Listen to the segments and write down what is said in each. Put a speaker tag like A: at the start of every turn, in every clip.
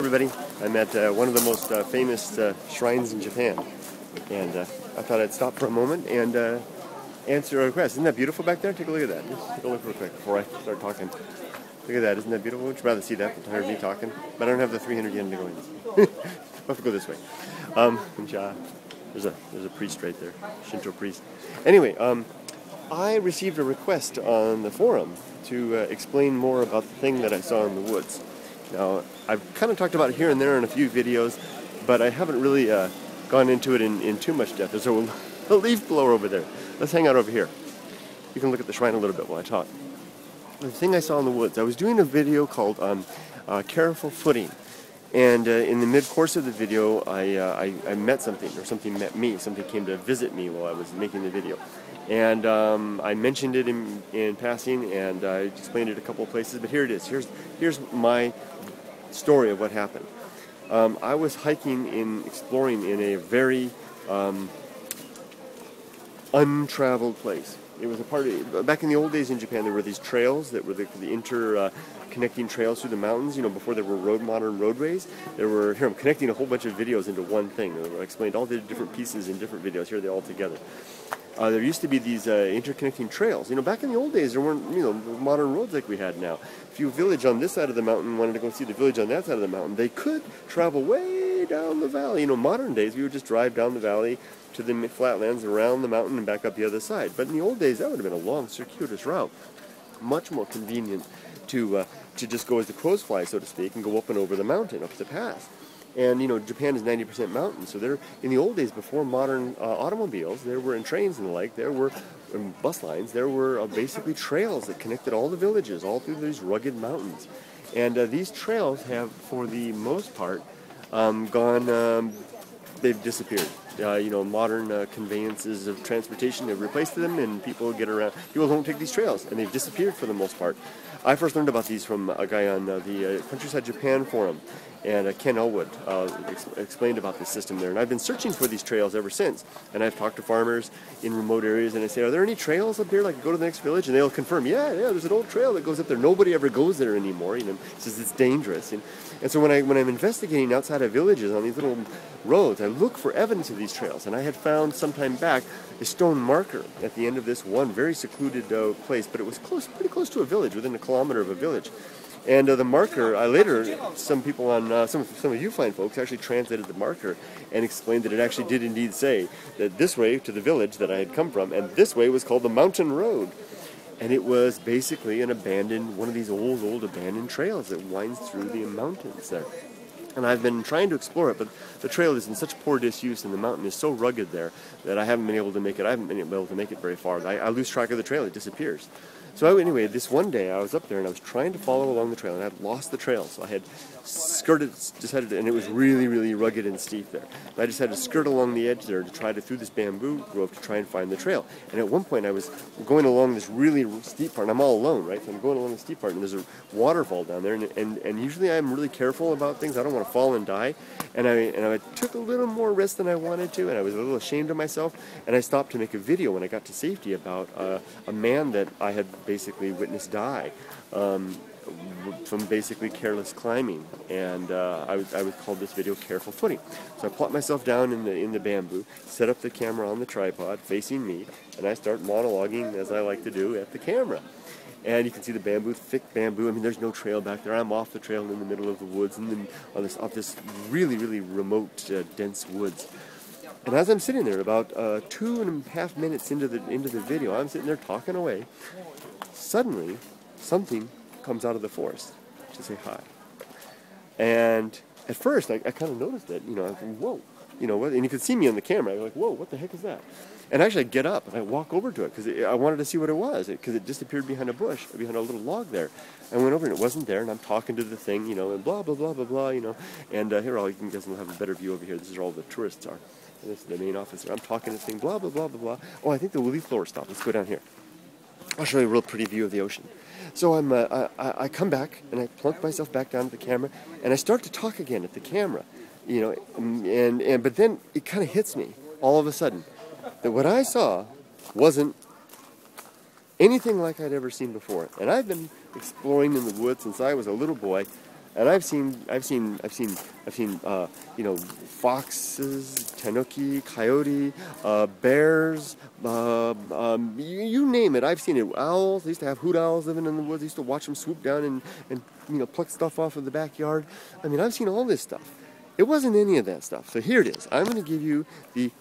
A: everybody. I'm at one of the most famous shrines in Japan, and I thought I'd stop for a moment and answer a request. Isn't that beautiful back there? Take a look at that. Just take a look real quick before I start talking. Look at that. Isn't that beautiful? Would you rather see that than hear me talking? But I don't have the 300 yen to go in. I'll have to go this way. There's a priest right there, Shinto priest. Anyway, I received a request on the forum to explain more about the thing that I saw in the woods. Now, I've kind of talked about it here and there in a few videos, but I haven't really gone into it in too much depth. There's a leaf blower over there. Let's hang out over here. You can look at the shrine a little bit while I talk. The thing I saw in the woods, I was doing a video called Careful Footing. And in the mid-course of the video, I met something, or something met me. Something came to visit me while I was making the video. And I mentioned it in passing, and I explained it a couple of places, but here it is. Here's my story of what happened. I was exploring in a very untraveled place. It was a part of, back in the old days in Japan, there were these trails that were the connecting trails through the mountains, before there were modern roadways. Here I'm connecting a whole bunch of videos into one thing. I explained all the different pieces in different videos. Here they're all together. There used to be these interconnecting trails. Back in the old days, there weren't, modern roads like we had now. If you village on this side of the mountain wanted to go see the village on that side of the mountain, they could travel way down the valley. Modern days, we would just drive down the valley to the flatlands, around the mountain, and back up the other side. But in the old days, that would have been a long, circuitous route. Much more convenient to just go as the crows fly, so to speak, and go up and over the mountain, up the pass. And, Japan is 90% mountain, so in the old days, before modern automobiles, and trains and the like, there were bus lines, there were basically trails that connected all the villages, all through these rugged mountains. And these trails have, for the most part, they've disappeared. Modern conveyances of transportation have replaced them, and people get around. People don't take these trails, and they've disappeared for the most part. I first learned about these from a guy on the Countryside Japan forum, and Ken Elwood explained about this system there. And I've been searching for these trails ever since. And I've talked to farmers in remote areas, and I say, "Are there any trails up here? Like, go to the next village?" And they'll confirm, "Yeah, there's an old trail that goes up there. Nobody ever goes there anymore. Says it's dangerous." And so when I'm investigating outside of villages on these little roads, I look for evidence of these trails. And I had found some time back a stone marker at the end of this one very secluded place, but it was pretty close to a village, within a kilometer of a village. And the marker, some people some of you fine folks actually translated the marker and explained that it actually did indeed say that this way to the village that I had come from, and this way was called the Mountain Road. And it was basically one of these old abandoned trails that winds through the mountains there. And I've been trying to explore it, but the trail is in such poor disuse, and the mountain is so rugged there that I haven't been able to make it. I haven't been able to make it very far. I lose track of the trail; it disappears. So anyway, this one day I was up there and I was trying to follow along the trail, and I had lost the trail. So I had and it was really, really rugged and steep there. And I just had to skirt along the edge there through this bamboo grove to try and find the trail. And at one point I was going along this really steep part, and I'm all alone, right? So I'm going along the steep part, and there's a waterfall down there, and usually I'm really careful about things. I don't want to fall and die. And I took a little more risk than I wanted to, and I was a little ashamed of myself, and I stopped to make a video when I got to safety about a man that I had basically witnessed die from basically careless climbing, and I would call this video Careful Footing. So I plop myself down in the bamboo, set up the camera on the tripod facing me, and I start monologuing as I like to do at the camera. And you can see the bamboo, thick bamboo. There's no trail back there. I'm off the trail in the middle of the woods, and then off this really, really remote, dense woods. And as I'm sitting there, about 2.5 minutes into the video, I'm sitting there talking away. Suddenly, something comes out of the forest to say hi. And at first, I kind of noticed it. I was like, whoa. And you could see me on the camera. I'm like, whoa, what the heck is that? And actually, I get up and I walk over to it because I wanted to see what it was, because it disappeared behind a bush, behind a little log there. I went over and it wasn't there, and I'm talking to the thing, and blah, blah, blah, blah, blah, And here, you guys will have a better view over here. This is where all the tourists are. And this is the main office. I'm talking to the thing, blah, blah, blah, blah, blah. Oh, I think the leaf blower stopped. Let's go down here. I'll show you a real pretty view of the ocean. So I come back, and I plunk myself back down to the camera, and I start to talk again at the camera, but then it kind of hits me all of a sudden that what I saw wasn't anything like I'd ever seen before. And I've been exploring in the woods since I was a little boy, And I've seen, you know, foxes, tanuki, coyote, bears, you name it. I've seen it. Owls. They used to have hoot owls living in the woods. I used to watch them swoop down and you know, pluck stuff off of the backyard. I mean, I've seen all this stuff. It wasn't any of that stuff. So here it is. I'm going to give you the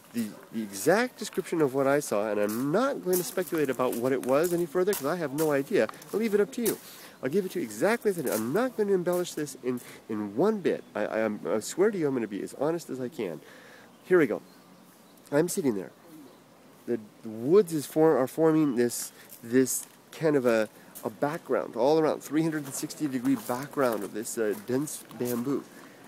A: exact description of what I saw, and I'm not going to speculate about what it was any further because I have no idea. I'll leave it up to you. I'll give it to you exactly as it is. I'm not going to embellish this in one bit. I swear to you I'm going to be as honest as I can. Here we go. I'm sitting there. The woods are forming this kind of a background, all around, 360-degree background of this dense bamboo.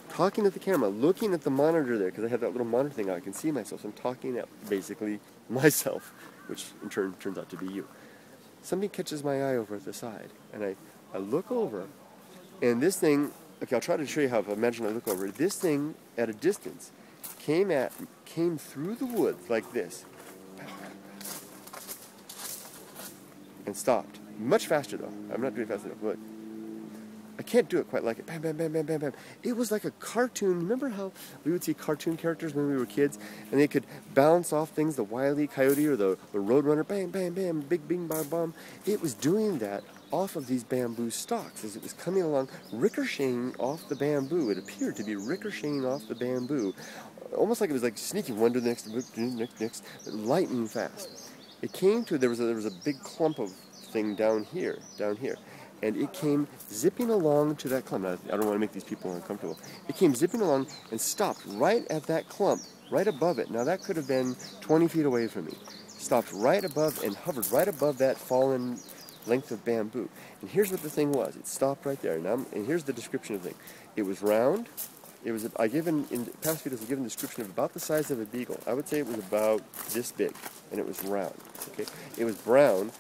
A: Talking at the camera, looking at the monitor there, because I have that little monitor thing out, I can see myself, so I'm talking at basically myself, which in turn turns out to be you. Something catches my eye over at the side, and I look over, and this thing, okay, I'll try to show you how, imagine I look over, this thing at a distance came through the woods like this, and stopped. Much faster though, I'm not doing fast enough, but I can't do it quite like it. Bam, bam, bam, bam, bam, bam. It was like a cartoon. Remember how we would see cartoon characters when we were kids, and they could bounce off things, the Wile E. Coyote or the Roadrunner, bang, bam, bam, big bing, bam, bam. It was doing that off of these bamboo stalks as it was coming along, ricocheting off the bamboo. It appeared to be ricocheting off the bamboo, almost like it was like sneaking one to the next, lightning fast. It came to, there was a big clump of thing down here. And it came zipping along to that clump. Now, I don't want to make these people uncomfortable. It came zipping along and stopped right at that clump, right above it. Now, that could have been 20 feet away from me. Stopped right above and hovered right above that fallen length of bamboo. And here's what the thing was. It stopped right there. And here's the description of the thing. It was round. It was, in past videos, I've given a description of about the size of a beagle. I would say it was about this big, and it was round. Okay, it was brown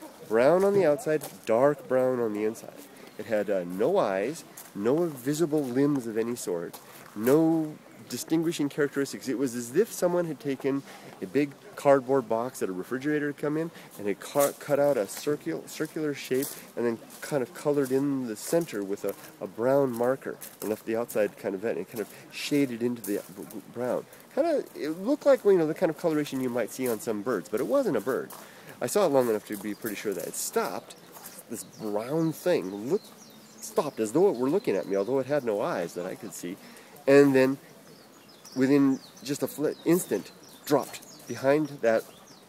A: on the outside, dark brown on the inside. It had no eyes, no visible limbs of any sort, no distinguishing characteristics. It was as if someone had taken a big cardboard box that a refrigerator had come in and had cut out a circular shape and then kind of colored in the center with a brown marker and left the outside kind of red and kind of shaded into the brown. It looked like, you know, the kind of coloration you might see on some birds, but it wasn't a bird. I saw it long enough to be pretty sure that it stopped. This brown thing stopped as though it were looking at me, although it had no eyes that I could see, and then within just a instant dropped behind that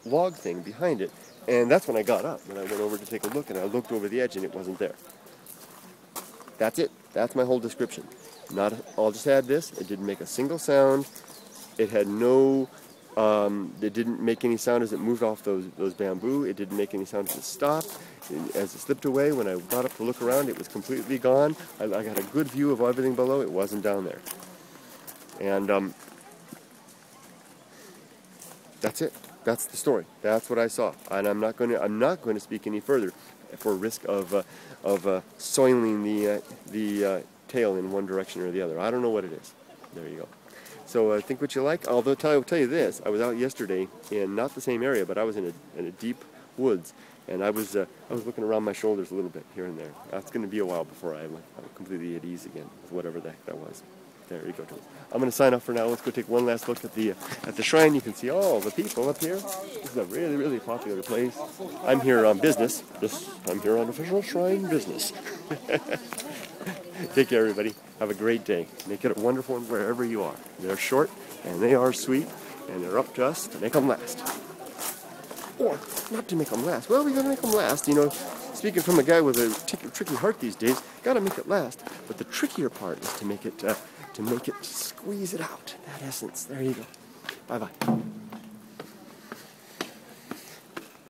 A: log thing behind it, and that's when I got up and I went over to take a look, and I looked over the edge and it wasn't there. That's it. That's my whole description. I'll just add this. It didn't make a single sound. It had no it didn't make any sound as it moved off those bamboo. It didn't make any sound as it stopped. As it slipped away, when I got up to look around, it was completely gone. I got a good view of everything below. It wasn't down there. And that's it. That's the story. That's what I saw. And I'm not going to speak any further for risk of soiling the tail in one direction or the other. I don't know what it is. There you go. So think what you like. Although I'll tell you this, I was out yesterday in not the same area, but I was in a deep woods, and I was looking around my shoulders a little bit here and there. It's going to be a while before I'm completely at ease again with whatever the heck that was. There you go. I'm going to sign off for now. Let's go take one last look at the shrine. You can see all the people up here. This is a really, really popular place. I'm here on business. I'm here on official shrine business. Take care, everybody. Have a great day. Make it a wonderful one wherever you are. They're short, and they are sweet, and they're up to us to make them last. Or not to make them last. Well, we got to make them last. You know, speaking from a guy with a tricky heart these days, got to make it last. But the trickier part is to make it squeeze it out. That essence. There you go. Bye-bye.